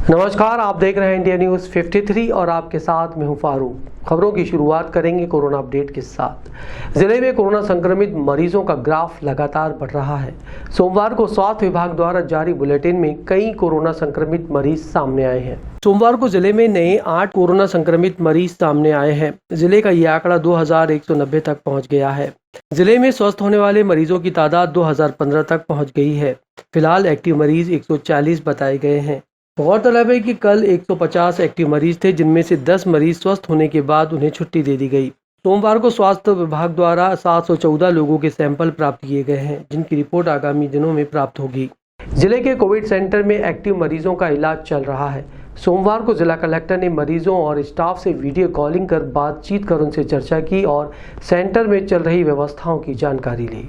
नमस्कार, आप देख रहे हैं इंडिया न्यूज़ 53 और आपके साथ मैं हूं फारूक। खबरों की शुरुआत करेंगे कोरोना अपडेट के साथ। जिले में कोरोना संक्रमित मरीजों का ग्राफ लगातार बढ़ रहा है। सोमवार को स्वास्थ्य विभाग द्वारा जारी बुलेटिन में कई कोरोना संक्रमित मरीज सामने आए हैं। सोमवार को जिले में नए 8 कोरोना संक्रमित मरीज सामने आए हैं। जिले का ये आंकड़ा 2190 तक पहुँच गया है। जिले में स्वस्थ होने वाले मरीजों की तादाद 2015 तक पहुँच गई है। फिलहाल एक्टिव मरीज 140 बताए गए हैं। गौरतलब है कि कल 150 एक्टिव मरीज थे, जिनमें से 10 मरीज स्वस्थ होने के बाद उन्हें छुट्टी दे दी गई। सोमवार को स्वास्थ्य विभाग द्वारा 714 लोगों के सैंपल प्राप्त किए गए हैं, जिनकी रिपोर्ट आगामी दिनों में प्राप्त होगी। जिले के कोविड सेंटर में एक्टिव मरीजों का इलाज चल रहा है। सोमवार को जिला कलेक्टर ने मरीजों और स्टाफ से वीडियो कॉलिंग कर बातचीत कर उनसे चर्चा की और सेंटर में चल रही व्यवस्थाओं की जानकारी ली।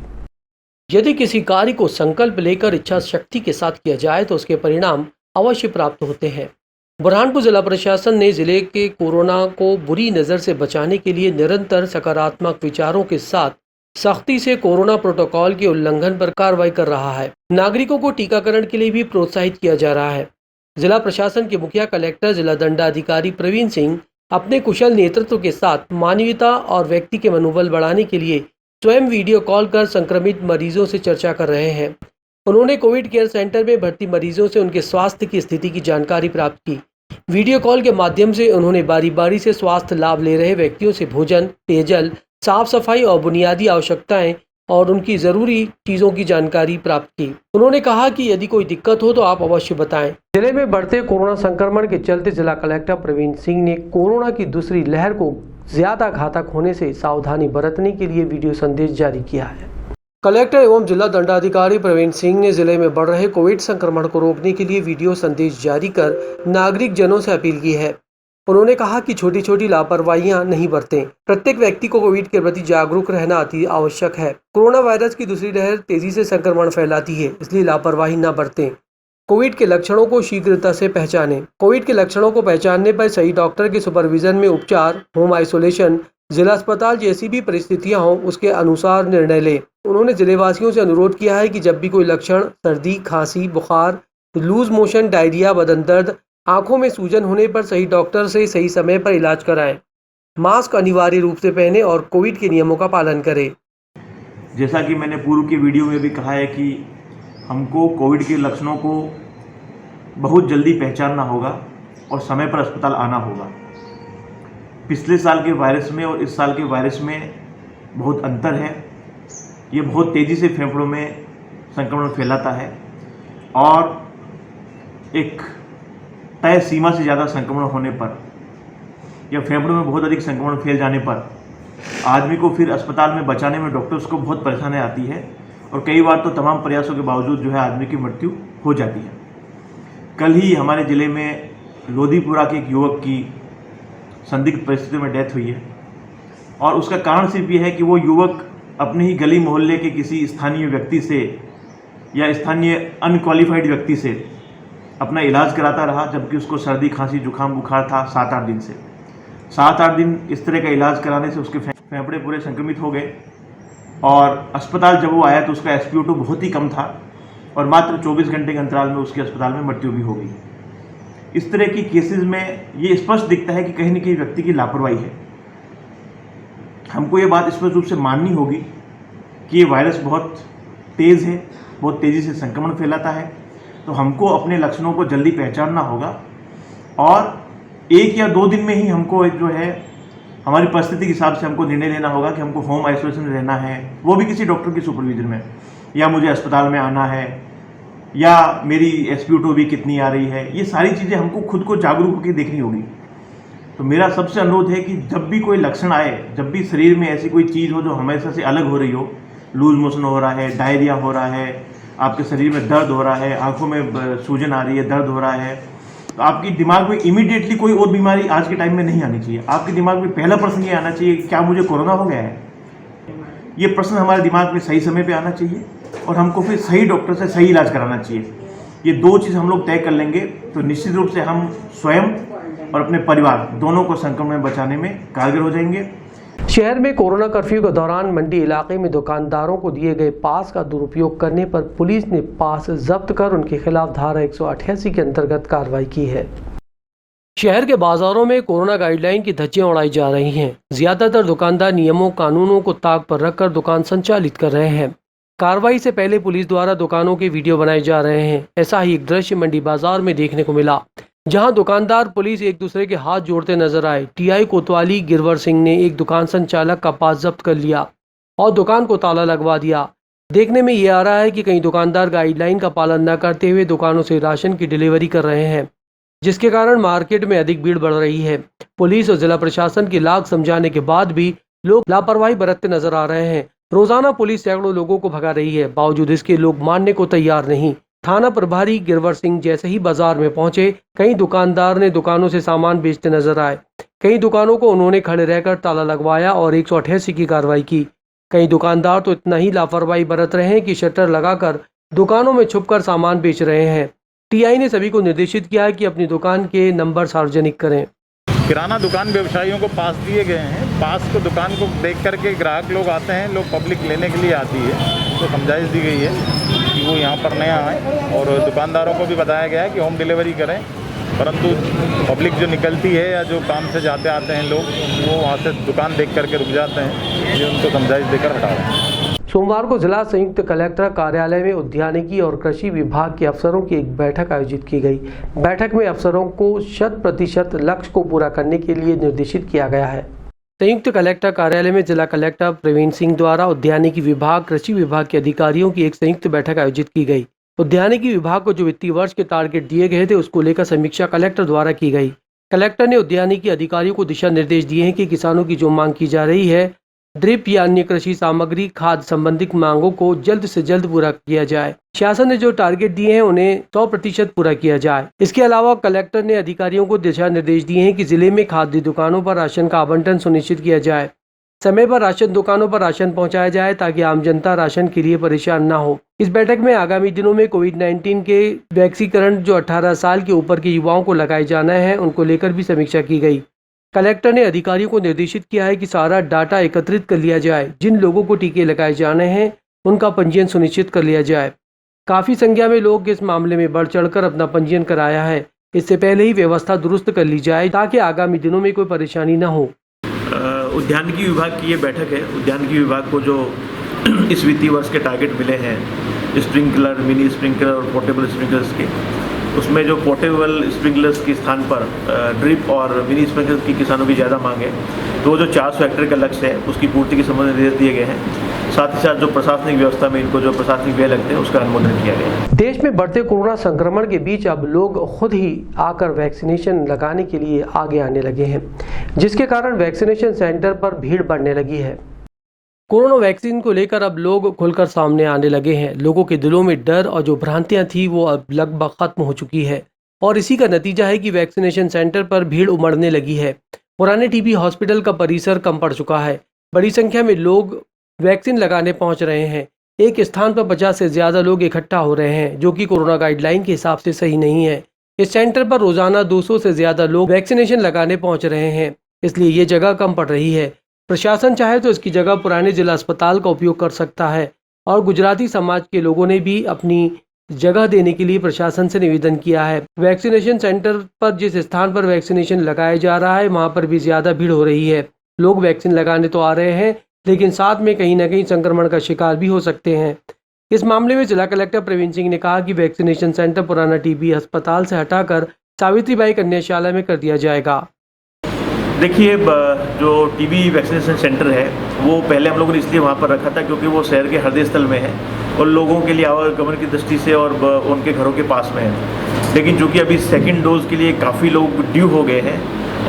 यदि किसी कार्य को संकल्प लेकर इच्छा शक्ति के साथ किया जाए तो उसके परिणाम अवश्य प्राप्त होते हैं। बुरहानपुर जिला प्रशासन ने जिले के कोरोना को बुरी नज़र से बचाने के लिए निरंतर सकारात्मक विचारों के साथ सख्ती से कोरोना प्रोटोकॉल के उल्लंघन पर कार्रवाई कर रहा है। नागरिकों को टीकाकरण के लिए भी प्रोत्साहित किया जा रहा है। जिला प्रशासन के मुखिया कलेक्टर जिला दंडाधिकारी प्रवीण सिंह अपने कुशल नेतृत्व के साथ मानवीयता और व्यक्ति के मनोबल बढ़ाने के लिए स्वयं वीडियो कॉल कर संक्रमित मरीजों से चर्चा कर रहे हैं। उन्होंने कोविड केयर सेंटर में भर्ती मरीजों से उनके स्वास्थ्य की स्थिति की जानकारी प्राप्त की। वीडियो कॉल के माध्यम से उन्होंने बारी बारी से स्वास्थ्य लाभ ले रहे व्यक्तियों से भोजन, पेयजल, साफ सफाई और बुनियादी आवश्यकताएं और उनकी ज़रूरी चीज़ों की जानकारी प्राप्त की। उन्होंने कहा कि यदि कोई दिक्कत हो तो आप अवश्य बताएं। जिले में बढ़ते कोरोना संक्रमण के चलते जिला कलेक्टर प्रवीण सिंह ने कोरोना की दूसरी लहर को ज्यादा घातक होने से सावधानी बरतने के लिए वीडियो संदेश जारी किया है। कलेक्टर एवं जिला दंडाधिकारी प्रवीण सिंह ने जिले में बढ़ रहे कोविड संक्रमण को रोकने के लिए वीडियो संदेश जारी कर नागरिक जनों से अपील की है। उन्होंने कहा कि छोटी छोटी लापरवाहियां नहीं बरतें। प्रत्येक व्यक्ति को कोविड के प्रति जागरूक रहना अति आवश्यक है। कोरोना वायरस की दूसरी लहर तेजी से संक्रमण फैलाती है, इसलिए लापरवाही न बरतें। कोविड के लक्षणों को शीघ्रता से पहचानें। कोविड के लक्षणों को पहचानने पर सही डॉक्टर के सुपरविजन में उपचार, होम आइसोलेशन, जिला अस्पताल जैसी भी परिस्थितियां हों उसके अनुसार निर्णय लें। उन्होंने जिलेवासियों से अनुरोध किया है कि जब भी कोई लक्षण सर्दी, खांसी, बुखार, लूज मोशन, डायरिया, बदन दर्द, आंखों में सूजन होने पर सही डॉक्टर से सही समय पर इलाज कराएं। मास्क अनिवार्य रूप से पहने और कोविड के नियमों का पालन करें। जैसा कि मैंने पूर्व की वीडियो में भी कहा है कि हमको कोविड के लक्षणों को बहुत जल्दी पहचानना होगा और समय पर अस्पताल आना होगा। पिछले साल के वायरस में और इस साल के वायरस में बहुत अंतर है। ये बहुत तेज़ी से फेफड़ों में संक्रमण फैलाता है और एक तय सीमा से ज़्यादा संक्रमण होने पर या फेफड़ों में बहुत अधिक संक्रमण फैल जाने पर आदमी को फिर अस्पताल में बचाने में डॉक्टर्स को बहुत परेशानी आती है और कई बार तो तमाम प्रयासों के बावजूद जो है आदमी की मृत्यु हो जाती है। कल ही हमारे ज़िले में लोधीपुरा के एक युवक की संदिग्ध परिस्थितियों में डेथ हुई है और उसका कारण सिर्फ ये है कि वो युवक अपने ही गली मोहल्ले के किसी स्थानीय व्यक्ति से या स्थानीय अनक्वालिफाइड व्यक्ति से अपना इलाज कराता रहा, जबकि उसको सर्दी, खांसी, जुकाम, बुखार था 7-8 दिन से। 7-8 दिन इस तरह का इलाज कराने से उसके फेफड़े पूरे संक्रमित हो गए और अस्पताल जब वो आया तो उसका SpO2 बहुत ही कम था और मात्र 24 घंटे के अंतराल में उसके अस्पताल में मृत्यु भी हो गई। इस तरह की केसेस में ये स्पष्ट दिखता है कि कहीं न कहीं व्यक्ति की लापरवाही है। हमको ये बात स्पष्ट रूप से माननी होगी कि ये वायरस बहुत तेज़ है, बहुत तेज़ी से संक्रमण फैलाता है, तो हमको अपने लक्षणों को जल्दी पहचानना होगा और 1 या 2 दिन में ही हमको जो है हमारी परिस्थिति के हिसाब से हमको निर्णय लेना होगा कि हमको होम आइसोलेशन में रहना है, वो भी किसी डॉक्टर की सुपरविजन में, या मुझे अस्पताल में आना है, या मेरी SpO2 भी कितनी आ रही है। ये सारी चीज़ें हमको खुद को जागरूक होकर देखनी होगी। तो मेरा सबसे अनुरोध है कि जब भी कोई लक्षण आए, जब भी शरीर में ऐसी कोई चीज़ हो जो हमेशा से अलग हो रही हो, लूज मोशन हो रहा है, डायरिया हो रहा है, आपके शरीर में दर्द हो रहा है, आंखों में सूजन आ रही है, दर्द हो रहा है, तो आपकी दिमाग में इमीडिएटली कोई और बीमारी आज के टाइम में नहीं आनी चाहिए। आपके दिमाग में पहला प्रश्न ये आना चाहिए कि क्या मुझे कोरोना हो गया है। ये प्रश्न हमारे दिमाग में सही समय पे आना चाहिए और हमको फिर सही डॉक्टर से सही इलाज कराना चाहिए। ये 2 चीज़ हम लोग तय कर लेंगे तो निश्चित रूप से हम स्वयं और अपने परिवार दोनों को संक्रमण में बचाने में कारगर हो जाएंगे। शहर में कोरोना कर्फ्यू के दौरान मंडी इलाके में दुकानदारों को दिए गए पास का दुरुपयोग करने पर पुलिस ने पास जब्त कर उनके खिलाफ धारा 188 के अंतर्गत कार्रवाई की है। शहर के बाजारों में कोरोना गाइडलाइन की धज्जियां उड़ाई जा रही हैं। ज्यादातर दुकानदार नियमों कानूनों को ताक पर रखकर दुकान संचालित कर रहे हैं। कार्रवाई से पहले पुलिस द्वारा दुकानों के वीडियो बनाए जा रहे हैं। ऐसा ही एक दृश्य मंडी बाजार में देखने को मिला, जहां दुकानदार पुलिस एक दूसरे के हाथ जोड़ते नजर आए। टीआई कोतवाली गिरवर सिंह ने एक दुकान संचालक का पास जब्त कर लिया और दुकान को ताला लगवा दिया। देखने में ये आ रहा है कि कई दुकानदार गाइडलाइन का पालन न करते हुए दुकानों से राशन की डिलीवरी कर रहे हैं, जिसके कारण मार्केट में अधिक भीड़ बढ़ रही है। पुलिस और जिला प्रशासन की लाख समझाने के बाद भी लोग लापरवाही बरतते नजर आ रहे हैं। रोजाना पुलिस सैकड़ों लोगों को भगा रही है, बावजूद इसके लोग मानने को तैयार नहीं। थाना प्रभारी गिरवर सिंह जैसे ही बाजार में पहुंचे, कई दुकानदार ने दुकानों से सामान बेचते नजर आए। कई दुकानों को उन्होंने खड़े रहकर ताला लगवाया और 188 की कार्रवाई की। कई दुकानदार तो इतना ही लापरवाही बरत रहे हैं कि शटर लगाकर दुकानों में छुपकर सामान बेच रहे हैं। टीआई ने सभी को निर्देशित किया है कि अपनी दुकान के नंबर सार्वजनिक करें। किराना दुकान व्यवसायियों को पास दिए गए हैं। पास को दुकान को देख करके ग्राहक लोग आते हैं, लोग पब्लिक लेने के लिए आती है, तो समझाइश दी गई है कि वो यहाँ पर नया आए। और दुकानदारों को भी बताया गया है कि होम डिलीवरी करें, परंतु पब्लिक जो निकलती है या जो काम से जाते आते हैं लोग, वो वहाँ से दुकान देख करके रुक जाते हैं, ये उनको समझाइश देकर हटा रहे हैं। सोमवार को जिला संयुक्त कलेक्टर कार्यालय में उद्यानिकी और कृषि विभाग के अफसरों की एक बैठक आयोजित की गई। बैठक में अफसरों को 100% लक्ष्य को पूरा करने के लिए निर्देशित किया गया है। संयुक्त कलेक्टर कार्यालय में जिला कलेक्टर प्रवीण सिंह द्वारा उद्यानिकी विभाग, कृषि विभाग के अधिकारियों की एक संयुक्त बैठक आयोजित की गई। उद्यानिकी विभाग को जो वित्तीय वर्ष के टारगेट दिए गए थे, उसको लेकर समीक्षा कलेक्टर द्वारा की गई। कलेक्टर ने उद्यानिकी अधिकारियों को दिशा निर्देश दिए हैं कि किसानों की जो मांग की जा रही है, ड्रिप या अन्य कृषि सामग्री खाद संबंधित मांगों को जल्द से जल्द पूरा किया जाए। शासन ने जो टारगेट दिए हैं उन्हें 100% पूरा किया जाए। इसके अलावा कलेक्टर ने अधिकारियों को दिशा निर्देश दिए हैं कि जिले में खाद्य दुकानों पर राशन का आवंटन सुनिश्चित किया जाए। समय पर राशन दुकानों पर राशन पहुंचाया जाए ताकि आम जनता राशन के लिए परेशान न हो। इस बैठक में आगामी दिनों में कोविड-19 के वैक्सीकरण जो 18 साल के ऊपर के युवाओं को लगाए जाना है, उनको लेकर भी समीक्षा की गई। कलेक्टर ने अधिकारियों को निर्देशित किया है कि सारा डाटा एकत्रित कर लिया जाए। जिन लोगों को टीके लगाए जाने हैं उनका पंजीयन सुनिश्चित कर लिया जाए। काफ़ी संख्या में लोग इस मामले में बढ़ चढ़कर अपना पंजीयन कराया है। इससे पहले ही व्यवस्था दुरुस्त कर ली जाए ताकि आगामी दिनों में कोई परेशानी न हो। उद्यानिकी विभाग की ये बैठक है। उद्यानिकी विभाग को जो इस वित्तीय वर्ष के टारगेट मिले हैं, स्प्रिंकलर, मिनी स्प्रिंकलर और पोर्टेबल स्प्रिंकलर्स के, उसमें जो पोर्टेबल स्प्रिंकलर्स के स्थान पर ड्रिप और मिनी स्प्रिंकलर्स की किसानों की ज़्यादा मांग है, तो वो जो 400 हेक्टेयर का लक्ष्य है उसकी पूर्ति के संबंध में निर्देश दिए गए हैं। साथ ही साथ जो प्रशासनिक व्यवस्था में इनको जो प्रशासनिक व्यय लगते हैं उसका अनुमोदन किया गया है। देश में बढ़ते कोरोना संक्रमण के बीच अब लोग खुद ही आकर वैक्सीनेशन लगाने के लिए आगे आने लगे हैं, जिसके कारण वैक्सीनेशन सेंटर पर भीड़ बढ़ने लगी है। कोरोना वैक्सीन को लेकर अब लोग खुलकर सामने आने लगे हैं। लोगों के दिलों में डर और जो भ्रांतियां थी वो अब लगभग खत्म हो चुकी है और इसी का नतीजा है कि वैक्सीनेशन सेंटर पर भीड़ उमड़ने लगी है। पुराने टीबी हॉस्पिटल का परिसर कम पड़ चुका है। बड़ी संख्या में लोग वैक्सीन लगाने पहुंच रहे हैं। एक स्थान पर 50 से ज़्यादा लोग इकट्ठा हो रहे हैं, जो कि कोरोना गाइडलाइन के हिसाब से सही नहीं है। इस सेंटर पर रोजाना 200 से ज़्यादा लोग वैक्सीनेशन लगाने पहुँच रहे हैं, इसलिए ये जगह कम पड़ रही है। प्रशासन चाहे तो इसकी जगह पुराने जिला अस्पताल का उपयोग कर सकता है और गुजराती समाज के लोगों ने भी अपनी जगह देने के लिए प्रशासन से निवेदन किया है। वैक्सीनेशन सेंटर पर जिस स्थान पर वैक्सीनेशन लगाया जा रहा है वहां पर भी ज़्यादा भीड़ हो रही है। लोग वैक्सीन लगाने तो आ रहे हैं, लेकिन साथ में कहीं ना कहीं संक्रमण का शिकार भी हो सकते हैं। इस मामले में जिला कलेक्टर प्रवीण सिंह ने कहा कि वैक्सीनेशन सेंटर पुराना टीबी अस्पताल से हटाकर सावित्रीबाई कन्याशाला में कर दिया जाएगा। देखिए, जो टीबी वैक्सीनेशन सेंटर है वो पहले हम लोगों ने इसलिए वहाँ पर रखा था क्योंकि वो शहर के हृदय स्थल में है और लोगों के लिए आवागमन की दृष्टि से और उनके घरों के पास में है। लेकिन चूँकि अभी सेकंड डोज के लिए काफ़ी लोग ड्यू हो गए हैं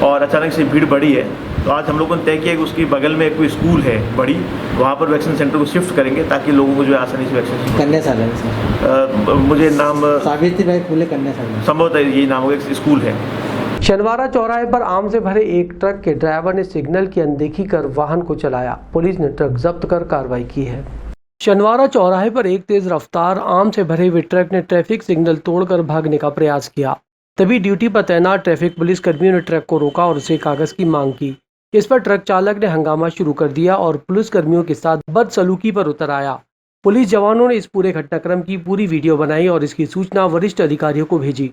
और अचानक से भीड़ बढ़ी है, तो आज हम लोगों ने तय किया कि उसकी बगल में कोई स्कूल है बड़ी, वहाँ पर वैक्सीन सेंटर को शिफ्ट करेंगे ताकि लोगों को जो है आसानी से वैक्सीन। कन्याशाला है सर। मुझे नाम सावित्रीबाई फुले कन्याशाला संभवतः यही नाम होगा, स्कूल है। शनिवार चौराहे पर आम से भरे एक ट्रक के ड्राइवर ने सिग्नल की अनदेखी कर वाहन को चलाया। पुलिस ने ट्रक जब्त कर कार्रवाई की है। शनिवार चौराहे पर एक तेज रफ्तार आम से भरे हुए ट्रक ने ट्रैफिक सिग्नल तोड़कर भागने का प्रयास किया। तभी ड्यूटी पर तैनात ट्रैफिक पुलिस कर्मियों ने ट्रक को रोका और उसे कागज की मांग की। इस पर ट्रक चालक ने हंगामा शुरू कर दिया और पुलिस कर्मियों के साथ बदसलूकी पर उतर आया। पुलिस जवानों ने इस पूरे घटनाक्रम की पूरी वीडियो बनाई और इसकी सूचना वरिष्ठ अधिकारियों को भेजी।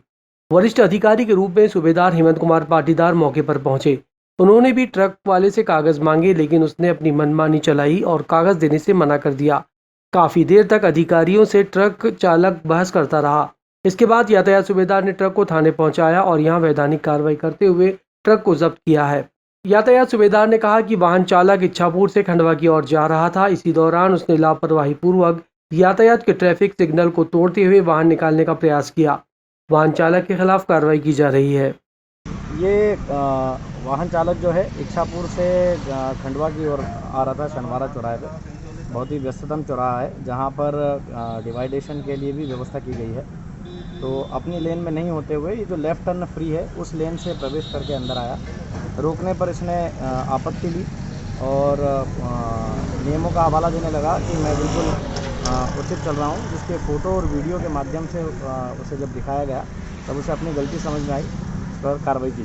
वरिष्ठ अधिकारी के रूप में सूबेदार हेमंत कुमार पाटीदार मौके पर पहुंचे। उन्होंने भी ट्रक वाले से कागज मांगे, लेकिन उसने अपनी मनमानी चलाई और कागज देने से मना कर दिया। काफी देर तक अधिकारियों से ट्रक चालक बहस करता रहा। इसके बाद यातायात सूबेदार ने ट्रक को थाने पहुंचाया और यहां वैधानिक कार्रवाई करते हुए ट्रक को जब्त किया है। यातायात सूबेदार ने कहा कि वाहन चालक इच्छापुर से खंडवा की ओर जा रहा था। इसी दौरान उसने लापरवाही पूर्वक यातायात के ट्रैफिक सिग्नल को तोड़ते हुए वाहन निकालने का प्रयास किया। वाहन चालक के खिलाफ कार्रवाई की जा रही है। ये वाहन चालक जो है इच्छापुर से खंडवा की ओर आ रहा था शनिवारा चौराहे पे। बहुत ही व्यस्ततम चौराहा है जहाँ पर डिवाइडेशन के लिए भी व्यवस्था की गई है। तो अपनी लेन में नहीं होते हुए ये जो लेफ़्ट टर्न फ्री है उस लेन से प्रवेश करके अंदर आया। रोकने पर इसने आपत्ति ली और नियमों का हवाला देने लगा कि मैं बिल्कुल उचित चल रहा हूँ, जिसके फ़ोटो और वीडियो के माध्यम से उसे जब दिखाया गया तब उसे अपनी गलती समझ में आई, इस पर कार्रवाई की जाए।